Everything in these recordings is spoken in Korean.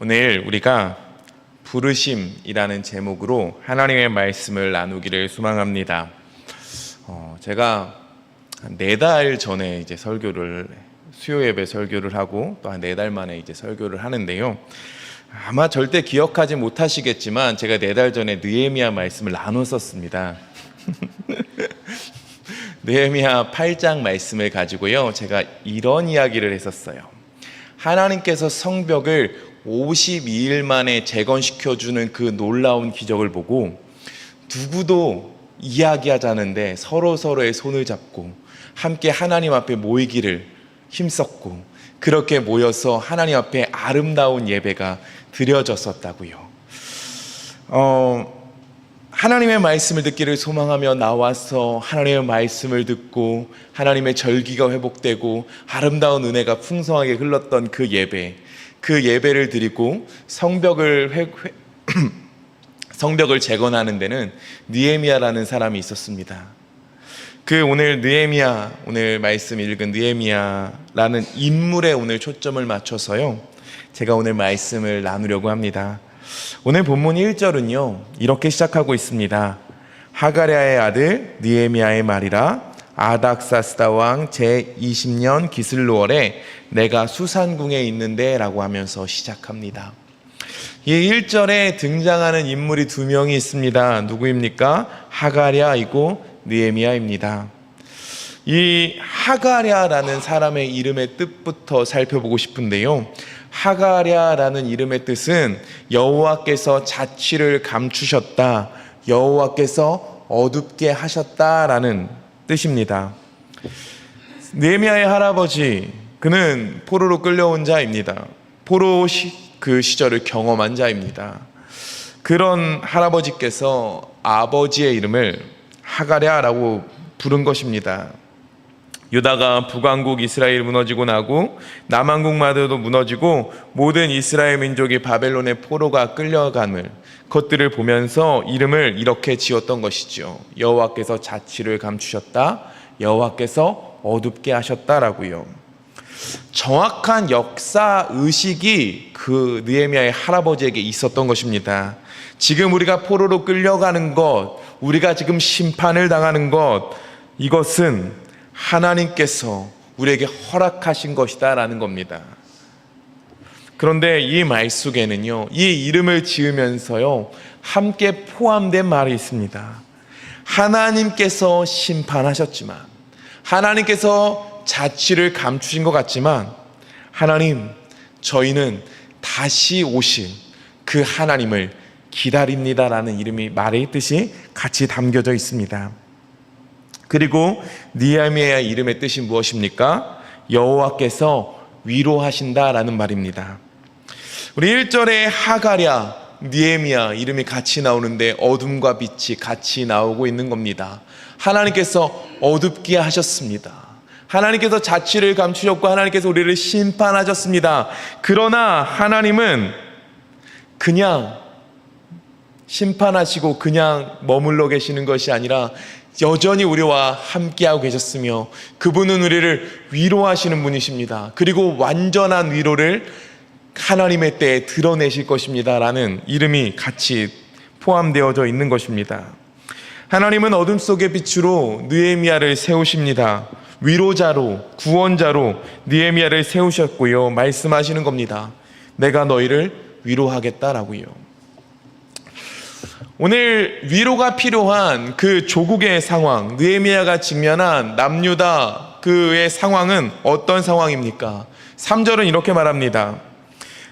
오늘 우리가 부르심이라는 제목으로 하나님의 말씀을 나누기를 소망합니다. 제가 한 4달 전에 이제 수요 예배 설교를 하고 또 한 4달 만에 이제 설교를 하는데요. 아마 절대 기억하지 못하시겠지만 제가 4달 전에 느헤미야 말씀을 나눴었습니다. 느헤미야 8장 말씀을 가지고요, 제가 이런 이야기를 했었어요. 하나님께서 성벽을 52일 만에 재건시켜주는 그 놀라운 기적을 보고 누구도 이야기하자는데 서로서로의 손을 잡고 함께 하나님 앞에 모이기를 힘썼고, 그렇게 모여서 하나님 앞에 아름다운 예배가 드려졌었다고요. 하나님의 말씀을 듣기를 소망하며 나와서 하나님의 말씀을 듣고 하나님의 절기가 회복되고 아름다운 은혜가 풍성하게 흘렀던 그 예배를 드리고 성벽을 재건하는 데는 느헤미야라는 사람이 있었습니다. 오늘 말씀 읽은 느헤미야라는 인물에 오늘 초점을 맞춰서요, 제가 오늘 말씀을 나누려고 합니다. 오늘 본문 1절은요 이렇게 시작하고 있습니다. 하가랴의 아들 느헤미야의 말이라, 아닥사스다 왕 제20년 기슬로월에 내가 수산궁에 있는데 라고 하면서 시작합니다. 이 1절에 등장하는 인물이 2명이 있습니다. 누구입니까? 하가랴이고 느헤미야입니다. 이 하가랴라는 사람의 이름의 뜻부터 살펴보고 싶은데요, 하가랴라는 이름의 뜻은 여호와께서 자취를 감추셨다, 여호와께서 어둡게 하셨다라는 뜻입니다. 느헤미야의 할아버지, 그는 포로로 끌려온 자입니다. 포로 그 시절을 경험한 자입니다. 그런 할아버지께서 아버지의 이름을 하가랴라고 부른 것입니다. 유다가 북왕국 이스라엘이 무너지고 나고 남왕국 마저도 무너지고 모든 이스라엘 민족이 바벨론의 포로가 끌려감을, 그것들을 보면서 이름을 이렇게 지었던 것이죠. 여호와께서 자취를 감추셨다, 여호와께서 어둡게 하셨다라고요. 정확한 역사 의식이 그 느헤미야의 할아버지에게 있었던 것입니다. 지금 우리가 포로로 끌려가는 것, 우리가 지금 심판을 당하는 것, 이것은 하나님께서 우리에게 허락하신 것이다 라는 겁니다. 그런데 이 말 속에는요, 이 이름을 지으면서요 함께 포함된 말이 있습니다. 하나님께서 심판하셨지만, 하나님께서 자취를 감추신 것 같지만, 하나님, 저희는 다시 오실 그 하나님을 기다립니다 라는 말의 뜻이 같이 담겨져 있습니다. 그리고 느헤미야의 이름의 뜻이 무엇입니까? 여호와께서 위로하신다라는 말입니다. 우리 1절에 하가랴, 느헤미야 이름이 같이 나오는데 어둠과 빛이 같이 나오고 있는 겁니다. 하나님께서 어둡게 하셨습니다. 하나님께서 자취를 감추셨고 하나님께서 우리를 심판하셨습니다. 그러나 하나님은 그냥 심판하시고 그냥 머물러 계시는 것이 아니라 여전히 우리와 함께하고 계셨으며, 그분은 우리를 위로하시는 분이십니다. 그리고 완전한 위로를 하나님의 때에 드러내실 것입니다 라는 이름이 같이 포함되어져 있는 것입니다. 하나님은 어둠 속의 빛으로 느헤미야를 세우십니다. 위로자로, 구원자로 느헤미야를 세우셨고요, 말씀하시는 겁니다. 내가 너희를 위로하겠다라고요. 오늘 위로가 필요한 그 조국의 상황, 느헤미야가 직면한 남유다 그의 상황은 어떤 상황입니까? 3절은 이렇게 말합니다.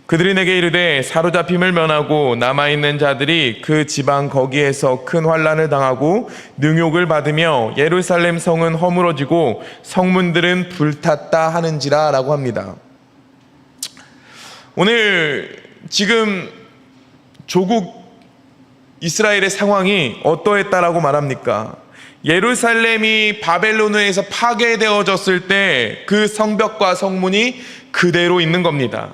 그들이 내게 이르되 사로잡힘을 면하고 남아있는 자들이 그 지방 거기에서 큰 환난을 당하고 능욕을 받으며 예루살렘 성은 허물어지고 성문들은 불탔다 하는지라 라고 합니다. 오늘 지금 조국 이스라엘의 상황이 어떠했다라고 말합니까? 예루살렘이 바벨론에 의해서 파괴되어졌을 때 그 성벽과 성문이 그대로 있는 겁니다.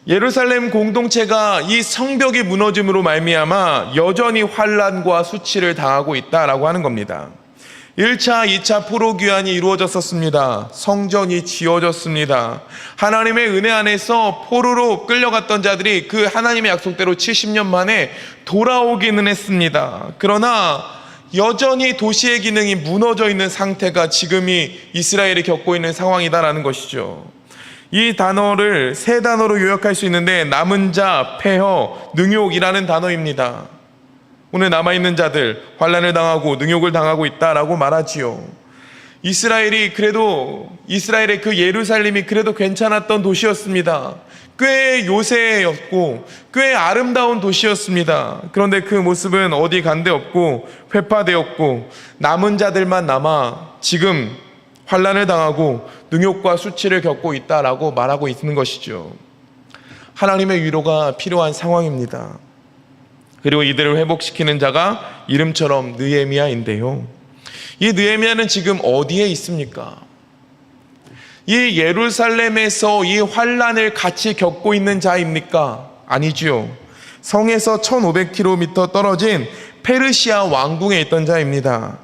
예루살렘 공동체가 이 성벽이 무너짐으로 말미암아 여전히 환난과 수치를 당하고 있다라고 하는 겁니다. 1차, 2차 포로 귀환이 이루어졌었습니다. 성전이 지어졌습니다. 하나님의 은혜 안에서 포로로 끌려갔던 자들이 그 하나님의 약속대로 70년 만에 돌아오기는 했습니다. 그러나 여전히 도시의 기능이 무너져 있는 상태가 지금이 이스라엘이 겪고 있는 상황이다라는 것이죠. 이 단어를 세 단어로 요약할 수 있는데 남은 자, 폐허, 능욕이라는 단어입니다. 오늘 남아있는 자들 환난을 당하고 능욕을 당하고 있다라고 말하지요. 이스라엘의 그 예루살렘이 그래도 괜찮았던 도시였습니다. 꽤 요새였고 꽤 아름다운 도시였습니다. 그런데 그 모습은 어디 간데 없고 회파되었고 남은 자들만 남아 지금 환난을 당하고 능욕과 수치를 겪고 있다라고 말하고 있는 것이죠. 하나님의 위로가 필요한 상황입니다. 그리고 이들을 회복시키는 자가 이름처럼 느헤미야인데요. 이 느헤미야는 지금 어디에 있습니까? 이 예루살렘에서 이 환난을 같이 겪고 있는 자입니까? 아니지요. 성에서 1500km 떨어진 페르시아 왕궁에 있던 자입니다.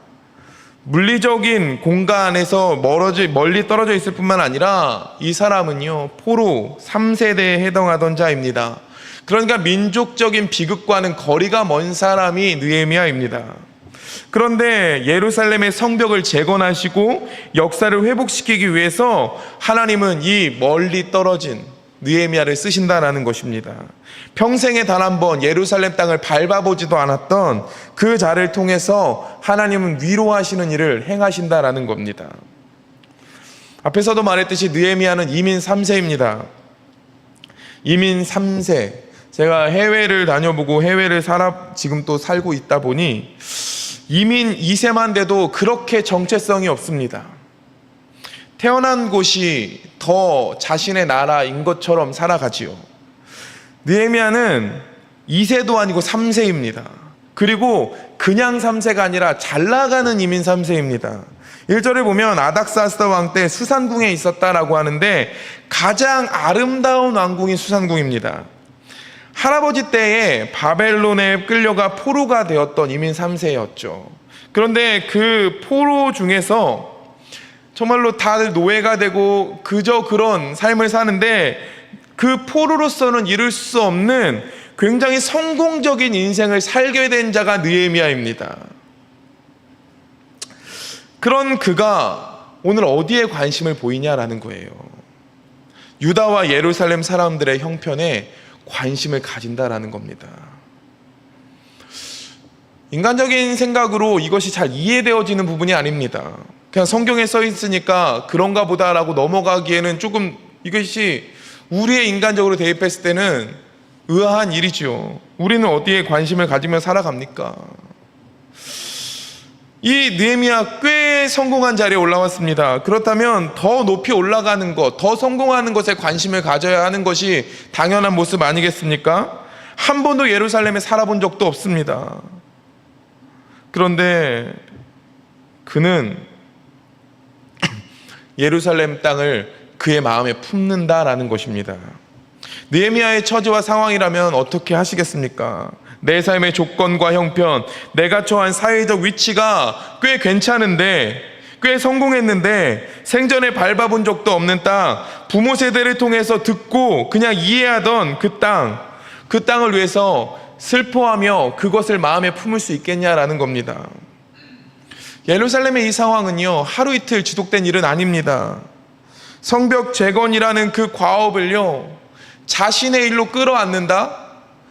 물리적인 공간에서 멀리 떨어져 있을 뿐만 아니라 이 사람은요, 포로 3세대에 해당하던 자입니다. 그러니까 민족적인 비극과는 거리가 먼 사람이 느헤미야입니다. 그런데 예루살렘의 성벽을 재건하시고 역사를 회복시키기 위해서 하나님은 이 멀리 떨어진 느헤미야를 쓰신다라는 것입니다. 평생에 단 한 번 예루살렘 땅을 밟아보지도 않았던 그 자를 통해서 하나님은 위로하시는 일을 행하신다라는 겁니다. 앞에서도 말했듯이 느헤미야는 이민 3세입니다. 이민 3세. 제가 해외를 다녀보고 해외를 지금 또 살고 있다 보니 이민 2세만 돼도 그렇게 정체성이 없습니다. 태어난 곳이 더 자신의 나라인 것처럼 살아가지요. 느헤미야는 2세도 아니고 3세입니다. 그리고 그냥 3세가 아니라 잘 나가는 이민 3세입니다. 1절에 보면 아닥사스다 왕 때 수산궁에 있었다라고 하는데 가장 아름다운 왕궁이 수산궁입니다. 할아버지 때에 바벨론에 끌려가 포로가 되었던 이민 3세였죠. 그런데 그 포로 중에서 정말로 다들 노예가 되고 그저 그런 삶을 사는데 그 포로로서는 이룰 수 없는 굉장히 성공적인 인생을 살게 된 자가 느헤미야입니다. 그런 그가 오늘 어디에 관심을 보이냐라는 거예요. 유다와 예루살렘 사람들의 형편에 관심을 가진다라는 겁니다. 인간적인 생각으로 이것이 잘 이해되어지는 부분이 아닙니다. 그냥 성경에 써 있으니까 그런가 보다라고 넘어가기에는 조금 이것이 우리의 인간적으로 대입했을 때는 의아한 일이죠. 우리는 어디에 관심을 가지며 살아갑니까? 이 느헤미야 꽤 성공한 자리에 올라왔습니다. 그렇다면 더 높이 올라가는 것, 더 성공하는 것에 관심을 가져야 하는 것이 당연한 모습 아니겠습니까? 한 번도 예루살렘에 살아본 적도 없습니다. 그런데 그는 예루살렘 땅을 그의 마음에 품는다라는 것입니다. 느헤미야의 처지와 상황이라면 어떻게 하시겠습니까? 내 삶의 조건과 형편, 내가 처한 사회적 위치가 꽤 괜찮은데, 꽤 성공했는데 생전에 밟아본 적도 없는 땅, 부모 세대를 통해서 듣고 그냥 이해하던 그 땅을 위해서 슬퍼하며 그것을 마음에 품을 수 있겠냐라는 겁니다. 예루살렘의 이 상황은요, 하루 이틀 지속된 일은 아닙니다. 성벽 재건이라는 그 과업을요, 자신의 일로 끌어안는다,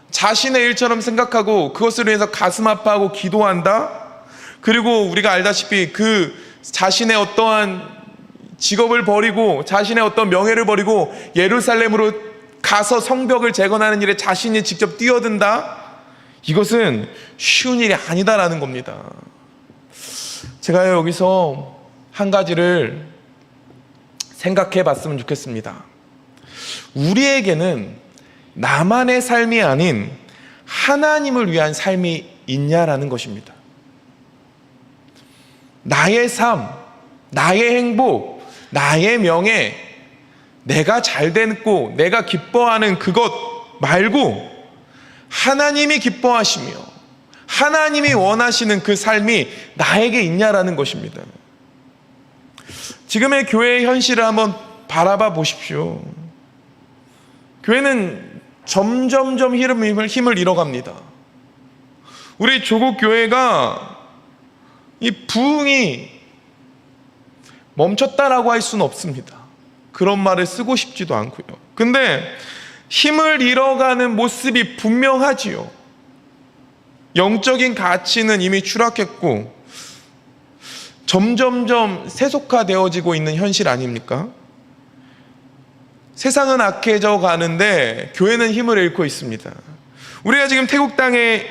자신의 일처럼 생각하고 그것을 위해서 가슴 아파하고 기도한다. 그리고 우리가 알다시피 그 자신의 어떠한 직업을 버리고 자신의 어떤 명예를 버리고 예루살렘으로 가서 성벽을 재건하는 일에 자신이 직접 뛰어든다. 이것은 쉬운 일이 아니다라는 겁니다. 제가 여기서 한 가지를 생각해 봤으면 좋겠습니다. 우리에게는 나만의 삶이 아닌 하나님을 위한 삶이 있냐라는 것입니다. 나의 삶, 나의 행복, 나의 명예, 내가 잘 됐고 내가 기뻐하는 그것 말고 하나님이 기뻐하시며 하나님이 원하시는 그 삶이 나에게 있냐라는 것입니다. 지금의 교회의 현실을 한번 바라봐 보십시오. 교회는 점점점 힘을 잃어갑니다. 우리 조국 교회가 이 부흥이 멈췄다라고 할 수는 없습니다. 그런 말을 쓰고 싶지도 않고요. 근데 힘을 잃어가는 모습이 분명하지요. 영적인 가치는 이미 추락했고 점점점 세속화되어지고 있는 현실 아닙니까? 세상은 악해져 가는데 교회는 힘을 잃고 있습니다. 우리가 지금 태국 땅에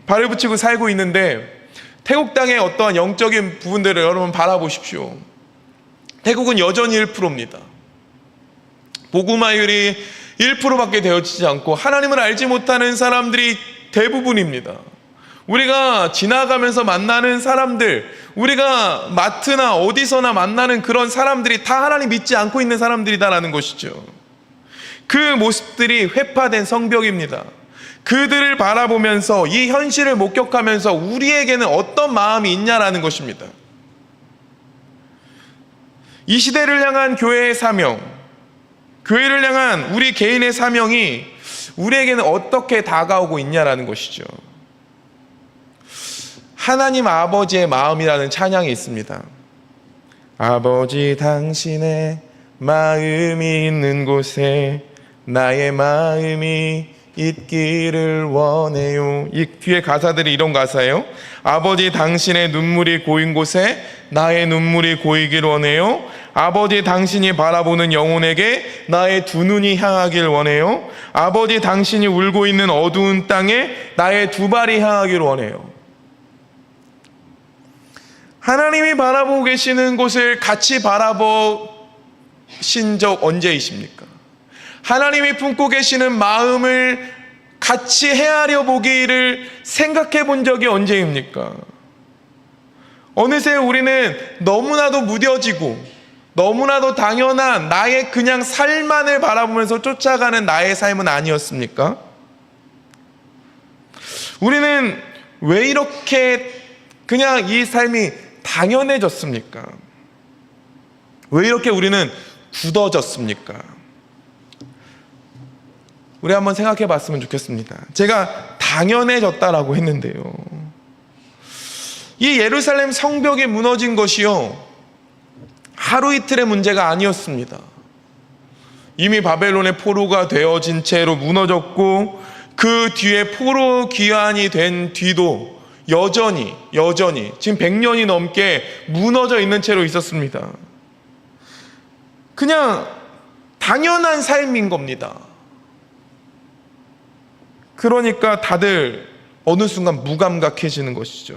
발을 붙이고 살고 있는데 태국 땅의 어떠한 영적인 부분들을 여러분 바라보십시오. 태국은 여전히 1%입니다. 복음화율이 1%밖에 되어지지 않고 하나님을 알지 못하는 사람들이 대부분입니다. 우리가 지나가면서 만나는 사람들, 우리가 마트나 어디서나 만나는 그런 사람들이 다 하나님 믿지 않고 있는 사람들이다라는 것이죠. 그 모습들이 회파된 성벽입니다. 그들을 바라보면서 이 현실을 목격하면서 우리에게는 어떤 마음이 있냐라는 것입니다. 이 시대를 향한 교회의 사명, 교회를 향한 우리 개인의 사명이 우리에게는 어떻게 다가오고 있냐라는 것이죠. 하나님 아버지의 마음이라는 찬양이 있습니다. 아버지 당신의 마음이 있는 곳에 나의 마음이 있기를 원해요. 이 뒤에 가사들이 이런 가사예요. 아버지 당신의 눈물이 고인 곳에 나의 눈물이 고이길 원해요. 아버지 당신이 바라보는 영혼에게 나의 두 눈이 향하길 원해요. 아버지 당신이 울고 있는 어두운 땅에 나의 두 발이 향하길 원해요. 하나님이 바라보고 계시는 곳을 같이 바라보신 적 언제이십니까? 하나님이 품고 계시는 마음을 같이 헤아려 보기를 생각해 본 적이 언제입니까? 어느새 우리는 너무나도 무뎌지고 너무나도 당연한 나의 그냥 삶만을 바라보면서 쫓아가는 나의 삶은 아니었습니까? 우리는 왜 이렇게 그냥 이 삶이 당연해졌습니까? 왜 이렇게 우리는 굳어졌습니까? 우리 한번 생각해 봤으면 좋겠습니다. 제가 당연해졌다라고 했는데요. 이 예루살렘 성벽이 무너진 것이요, 하루 이틀의 문제가 아니었습니다. 이미 바벨론의 포로가 되어진 채로 무너졌고 그 뒤에 포로 귀환이 된 뒤도 여전히 지금 100년이 넘게 무너져 있는 채로 있었습니다. 그냥 당연한 삶인 겁니다. 그러니까 다들 어느 순간 무감각해지는 것이죠.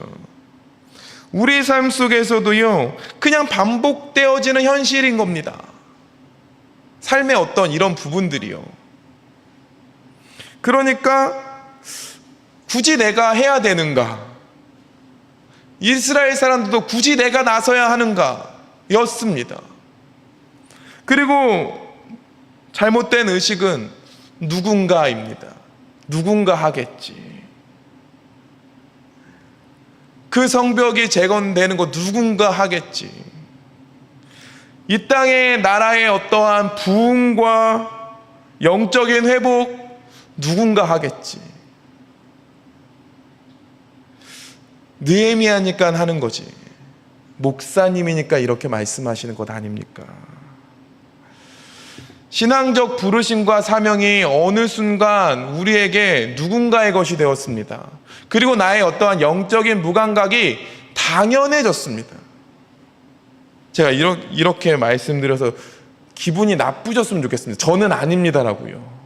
우리 삶 속에서도요, 그냥 반복되어지는 현실인 겁니다. 삶의 어떤 이런 부분들이요. 그러니까 굳이 내가 해야 되는가? 이스라엘 사람들도 굳이 내가 나서야 하는가? 였습니다. 그리고 잘못된 의식은 누군가입니다. 누군가 하겠지. 그 성벽이 재건되는 거 누군가 하겠지. 이 땅의 나라의 어떠한 부흥과 영적인 회복 누군가 하겠지. 느헤미야니까 하는 거지. 목사님이니까 이렇게 말씀하시는 것 아닙니까? 신앙적 부르심과 사명이 어느 순간 우리에게 누군가의 것이 되었습니다. 그리고 나의 어떠한 영적인 무감각이 당연해졌습니다. 제가 이렇게 말씀드려서 기분이 나쁘셨으면 좋겠습니다. 저는 아닙니다라고요.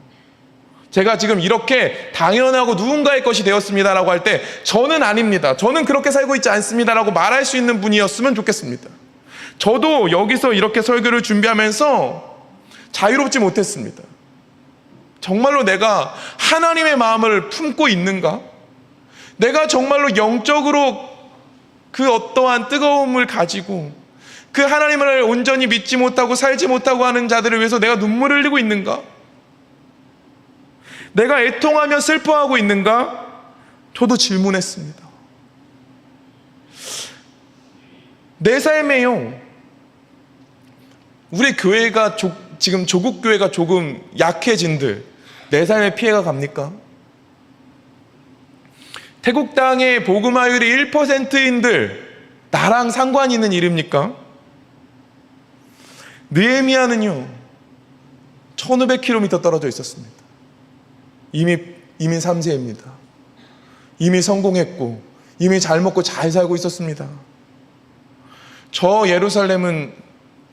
제가 지금 이렇게 당연하고 누군가의 것이 되었습니다라고 할 때 저는 아닙니다, 저는 그렇게 살고 있지 않습니다라고 말할 수 있는 분이었으면 좋겠습니다. 저도 여기서 이렇게 설교를 준비하면서 자유롭지 못했습니다. 정말로 내가 하나님의 마음을 품고 있는가? 내가 정말로 영적으로 그 어떠한 뜨거움을 가지고 그 하나님을 온전히 믿지 못하고 살지 못하고 하는 자들을 위해서 내가 눈물을 흘리고 있는가? 내가 애통하며 슬퍼하고 있는가? 저도 질문했습니다. 내 삶에요, 우리 교회가 지금 조국 교회가 조금 약해진들 내 삶에 피해가 갑니까? 태국 땅의 복음화율이 1%인들 나랑 상관이 있는 일입니까? 느헤미야는요 1500km 떨어져 있었습니다. 이미 이민 3세입니다. 이미 성공했고 이미 잘 먹고 잘 살고 있었습니다. 저 예루살렘은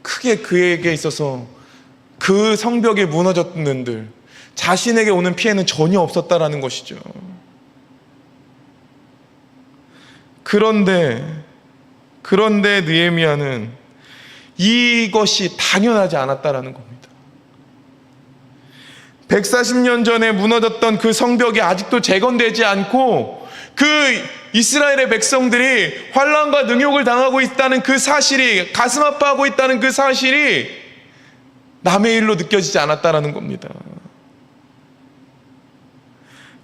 크게 그에게 있어서 그 성벽이 무너졌는들 자신에게 오는 피해는 전혀 없었다라는 것이죠. 그런데 느헤미야는 이것이 당연하지 않았다라는 겁니다. 140년 전에 무너졌던 그 성벽이 아직도 재건되지 않고 그 이스라엘의 백성들이 환난과 능욕을 당하고 있다는 그 사실이, 가슴 아파하고 있다는 그 사실이 남의 일로 느껴지지 않았다라는 겁니다.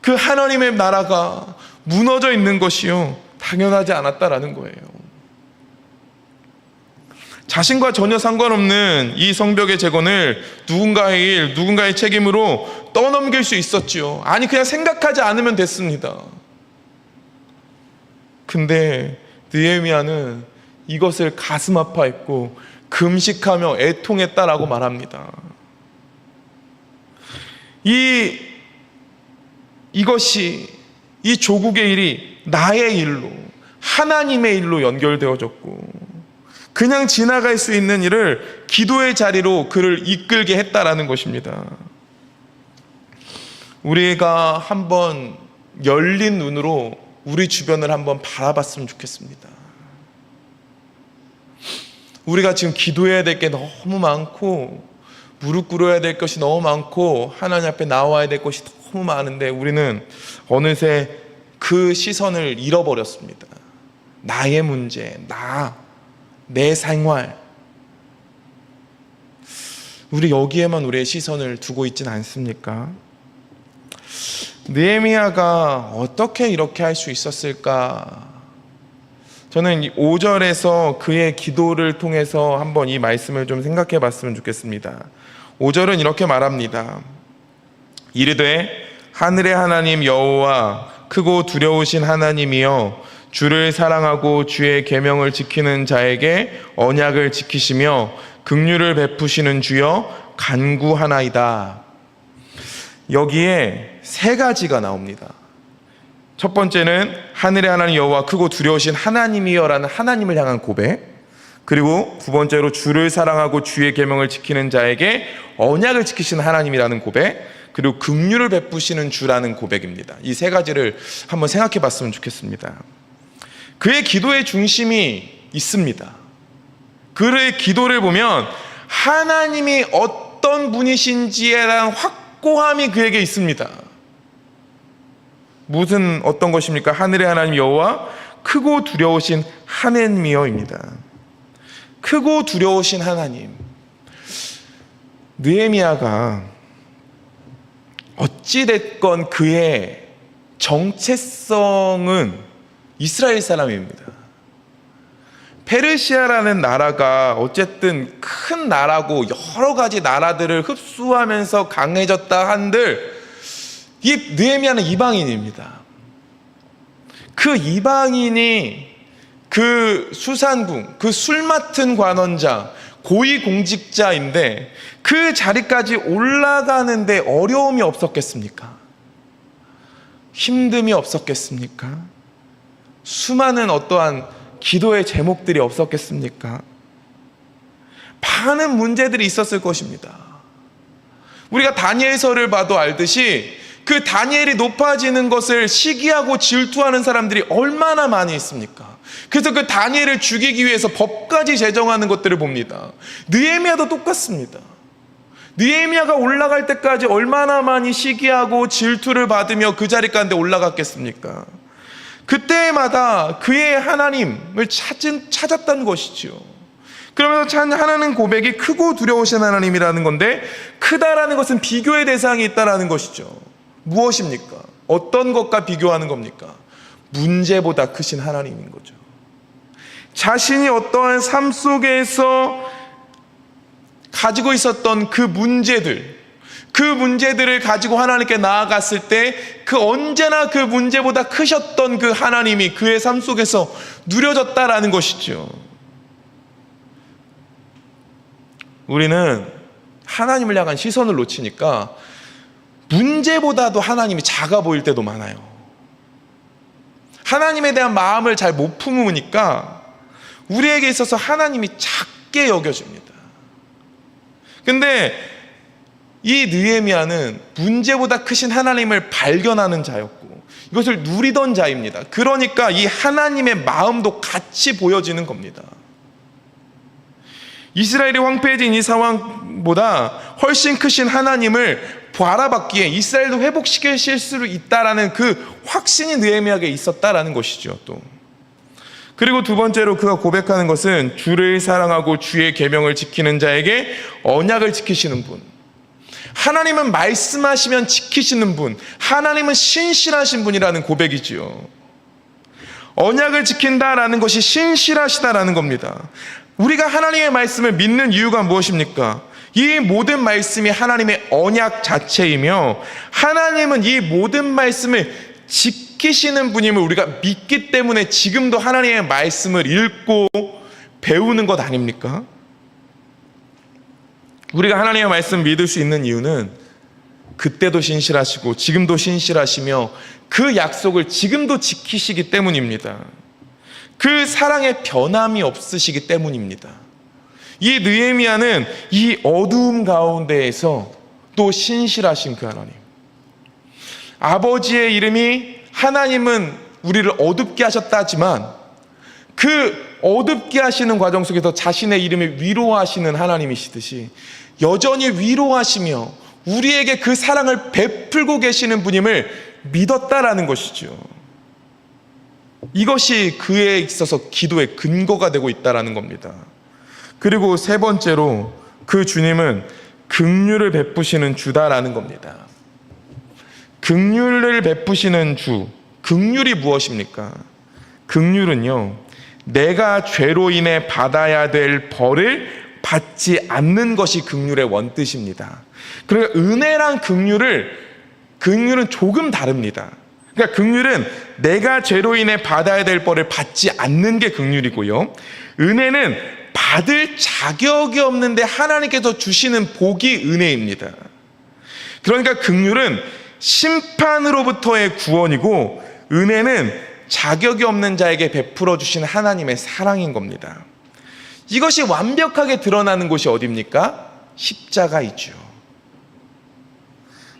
그 하나님의 나라가 무너져 있는 것이요 당연하지 않았다라는 거예요. 자신과 전혀 상관없는 이 성벽의 재건을 누군가의 일, 누군가의 책임으로 떠넘길 수 있었지요. 아니 그냥 생각하지 않으면 됐습니다. 근데 느헤미야는 이것을 가슴 아파했고 금식하며 애통했다라고 말합니다. 이것이 이 조국의 일이 나의 일로, 하나님의 일로 연결되어졌고 그냥 지나갈 수 있는 일을 기도의 자리로 그를 이끌게 했다라는 것입니다. 우리가 한번 열린 눈으로 우리 주변을 한번 바라봤으면 좋겠습니다. 우리가 지금 기도해야 될 게 너무 많고 무릎 꿇어야 될 것이 너무 많고 하나님 앞에 나와야 될 것이 너무 많은데 우리는 어느새 그 시선을 잃어버렸습니다. 나의 문제, 내 생활, 우리 여기에만 우리의 시선을 두고 있지는 않습니까? 느헤미야가 어떻게 이렇게 할 수 있었을까? 저는 5절에서 그의 기도를 통해서 한번 이 말씀을 좀 생각해 봤으면 좋겠습니다. 5절은 이렇게 말합니다. 이르되 하늘의 하나님 여호와 크고 두려우신 하나님이여 주를 사랑하고 주의 계명을 지키는 자에게 언약을 지키시며 긍휼을 베푸시는 주여 간구하나이다. 여기에 세 가지가 나옵니다. 첫 번째는 하늘의 하나님 여호와 크고 두려우신 하나님이여라는 하나님을 향한 고백, 그리고 두 번째로 주를 사랑하고 주의 계명을 지키는 자에게 언약을 지키시는 하나님이라는 고백, 그리고 긍휼을 베푸시는 주라는 고백입니다. 이 세 가지를 한번 생각해 봤으면 좋겠습니다. 그의 기도의 중심이 있습니다. 그의 기도를 보면 하나님이 어떤 분이신지에 대한 확고함이 그에게 있습니다. 어떤 것입니까? 하늘의 하나님 여호와 크고 두려우신 하나님이여입니다. 크고 두려우신 하나님. 느헤미야가 어찌됐건 그의 정체성은 이스라엘 사람입니다. 페르시아라는 나라가 어쨌든 큰 나라고 여러 가지 나라들을 흡수하면서 강해졌다 한들 이 느헤미야는 이방인입니다. 그 이방인이 그 수산궁, 그 술 맡은 관원자, 고위공직자인데 그 자리까지 올라가는데 어려움이 없었겠습니까? 힘듦이 없었겠습니까? 수많은 어떠한 기도의 제목들이 없었겠습니까? 많은 문제들이 있었을 것입니다. 우리가 다니엘서를 봐도 알듯이 그 다니엘이 높아지는 것을 시기하고 질투하는 사람들이 얼마나 많이 있습니까? 그래서 그 다니엘을 죽이기 위해서 법까지 제정하는 것들을 봅니다. 느헤미야도 똑같습니다. 느헤미야가 올라갈 때까지 얼마나 많이 시기하고 질투를 받으며 그 자리 가운데 올라갔겠습니까? 그때마다 그의 하나님을 찾았다는 것이지요. 그러면서 하나님 고백이 크고 두려우신 하나님이라는 건데, 크다라는 것은 비교의 대상이 있다라는 것이죠. 무엇입니까? 어떤 것과 비교하는 겁니까? 문제보다 크신 하나님인 거죠. 자신이 어떠한 삶 속에서 가지고 있었던 그 문제들을 가지고 하나님께 나아갔을 때 그 언제나 그 문제보다 크셨던 그 하나님이 그의 삶 속에서 누려졌다라는 것이죠. 우리는 하나님을 향한 시선을 놓치니까 문제보다도 하나님이 작아 보일 때도 많아요. 하나님에 대한 마음을 잘 못 품으니까 우리에게 있어서 하나님이 작게 여겨집니다. 근데 이 느헤미야는 문제보다 크신 하나님을 발견하는 자였고 이것을 누리던 자입니다. 그러니까 이 하나님의 마음도 같이 보여지는 겁니다. 이스라엘이 황폐해진 이 상황보다 훨씬 크신 하나님을 바라봤기에 이스라엘도 회복시키실 수 있다라는 그 확신이 느헤미야에게 있었다라는 것이죠. 또 그리고 두 번째로 그가 고백하는 것은 주를 사랑하고 주의 계명을 지키는 자에게 언약을 지키시는 분. 하나님은 말씀하시면 지키시는 분, 하나님은 신실하신 분이라는 고백이지요. 언약을 지킨다라는 것이 신실하시다라는 겁니다. 우리가 하나님의 말씀을 믿는 이유가 무엇입니까? 이 모든 말씀이 하나님의 언약 자체이며 하나님은 이 모든 말씀을 지키시는 분임을 우리가 믿기 때문에 지금도 하나님의 말씀을 읽고 배우는 것 아닙니까? 우리가 하나님의 말씀 믿을 수 있는 이유는 그때도 신실하시고 지금도 신실하시며 그 약속을 지금도 지키시기 때문입니다. 그 사랑에 변함이 없으시기 때문입니다. 이 느헤미야는 이 어두움 가운데에서 또 신실하신 그 하나님, 아버지의 이름이 하나님은 우리를 어둡게 하셨다 하지만 그 어둡게 하시는 과정 속에서 자신의 이름을 위로하시는 하나님이시듯이 여전히 위로하시며 우리에게 그 사랑을 베풀고 계시는 분임을 믿었다라는 것이죠. 이것이 그에 있어서 기도의 근거가 되고 있다라는 겁니다. 그리고 세 번째로 그 주님은 긍휼을 베푸시는 주다라는 겁니다. 긍휼을 베푸시는 주, 긍휼이 무엇입니까? 긍휼은요, 내가 죄로 인해 받아야 될 벌을 받지 않는 것이 긍휼의 원뜻입니다. 그러니까 은혜랑 긍휼은 조금 다릅니다. 그러니까 긍휼은 내가 죄로 인해 받아야 될 벌을 받지 않는 게 긍휼이고요. 은혜는 받을 자격이 없는데 하나님께서 주시는 복이 은혜입니다. 그러니까 긍휼은 심판으로부터의 구원이고 은혜는 자격이 없는 자에게 베풀어 주시는 하나님의 사랑인 겁니다. 이것이 완벽하게 드러나는 곳이 어디입니까? 십자가이죠.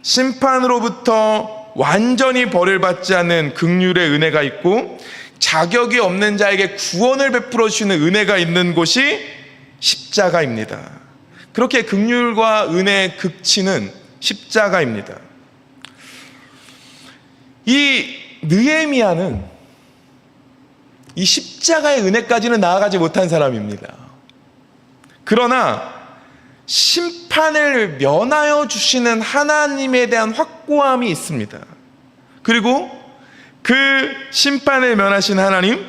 심판으로부터 완전히 벌을 받지 않는 긍휼의 은혜가 있고 자격이 없는 자에게 구원을 베풀어 주시는 은혜가 있는 곳이 십자가입니다. 그렇게 긍휼과 은혜의 극치는 십자가입니다. 이 느헤미야는 이 십자가의 은혜까지는 나아가지 못한 사람입니다. 그러나 심판을 면하여 주시는 하나님에 대한 확고함이 있습니다. 그리고 그 심판을 면하신 하나님,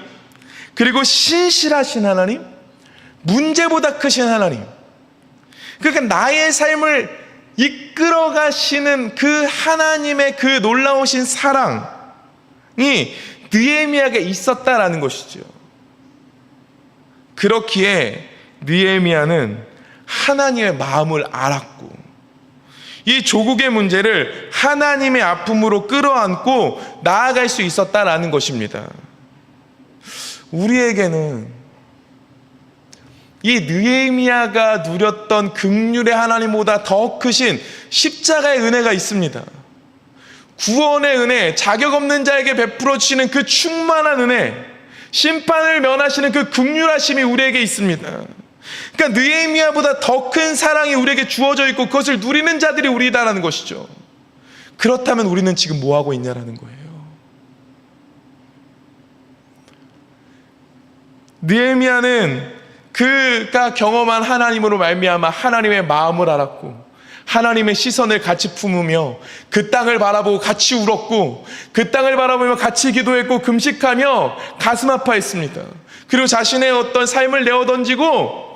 그리고 신실하신 하나님, 문제보다 크신 하나님, 그러니까 나의 삶을 이끌어 가시는 그 하나님의 그 놀라우신 사랑이 느헤미야에게 있었다라는 것이죠. 그렇기에 느헤미야는 하나님의 마음을 알았고 이 조국의 문제를 하나님의 아픔으로 끌어안고 나아갈 수 있었다라는 것입니다. 우리에게는 이 느헤미야가 누렸던 긍휼의 하나님보다 더 크신 십자가의 은혜가 있습니다. 구원의 은혜, 자격 없는 자에게 베풀어 주시는 그 충만한 은혜, 심판을 면하시는 그 긍휼하심이 우리에게 있습니다. 그러니까 느헤미야보다 더 큰 사랑이 우리에게 주어져 있고 그것을 누리는 자들이 우리다라는 것이죠. 그렇다면 우리는 지금 뭐 하고 있냐라는 거예요. 느헤미야는 그가 경험한 하나님으로 말미암아 하나님의 마음을 알았고 하나님의 시선을 같이 품으며 그 땅을 바라보고 같이 울었고, 그 땅을 바라보며 같이 기도했고 금식하며 가슴 아파했습니다. 그리고 자신의 어떤 삶을 내어 던지고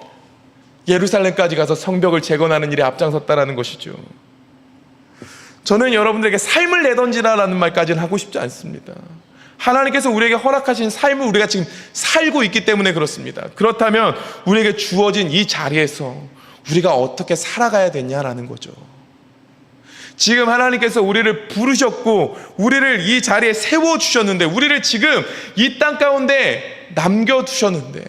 예루살렘까지 가서 성벽을 재건하는 일에 앞장섰다라는 것이죠. 저는 여러분들에게 삶을 내던지라라는 말까지는 하고 싶지 않습니다. 하나님께서 우리에게 허락하신 삶을 우리가 지금 살고 있기 때문에 그렇습니다. 그렇다면 우리에게 주어진 이 자리에서 우리가 어떻게 살아가야 되냐라는 거죠. 지금 하나님께서 우리를 부르셨고 우리를 이 자리에 세워주셨는데, 우리를 지금 이 땅 가운데 남겨두셨는데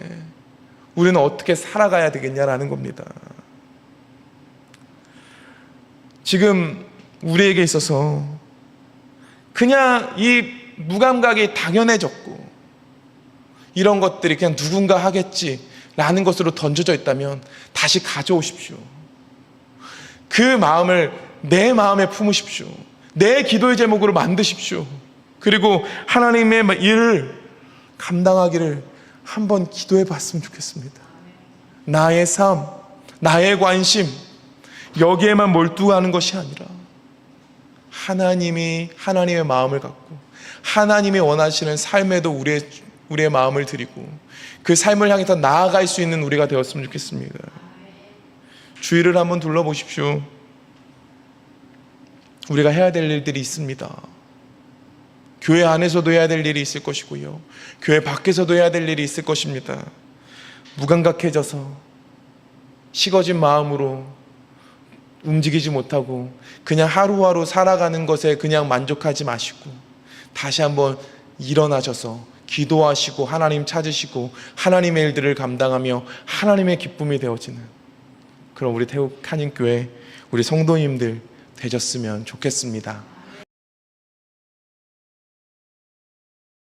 우리는 어떻게 살아가야 되겠냐라는 겁니다. 지금 우리에게 있어서 그냥 이 무감각이 당연해졌고 이런 것들이 그냥 누군가 하겠지라는 것으로 던져져 있다면 다시 가져오십시오. 그 마음을 내 마음에 품으십시오. 내 기도의 제목으로 만드십시오. 그리고 하나님의 일을 감당하기를 한번 기도해 봤으면 좋겠습니다. 나의 삶, 나의 관심 여기에만 몰두하는 것이 아니라 하나님의 마음을 갖고 하나님이 원하시는 삶에도 우리의 마음을 드리고 그 삶을 향해서 나아갈 수 있는 우리가 되었으면 좋겠습니다. 주위를 한번 둘러보십시오. 우리가 해야 될 일들이 있습니다. 교회 안에서도 해야 될 일이 있을 것이고요, 교회 밖에서도 해야 될 일이 있을 것입니다. 무감각해져서 식어진 마음으로 움직이지 못하고 그냥 하루하루 살아가는 것에 그냥 만족하지 마시고 다시 한번 일어나셔서 기도하시고 하나님 찾으시고 하나님의 일들을 감당하며 하나님의 기쁨이 되어지는 그런 우리 태국 한인교회 우리 성도님들 되셨으면 좋겠습니다.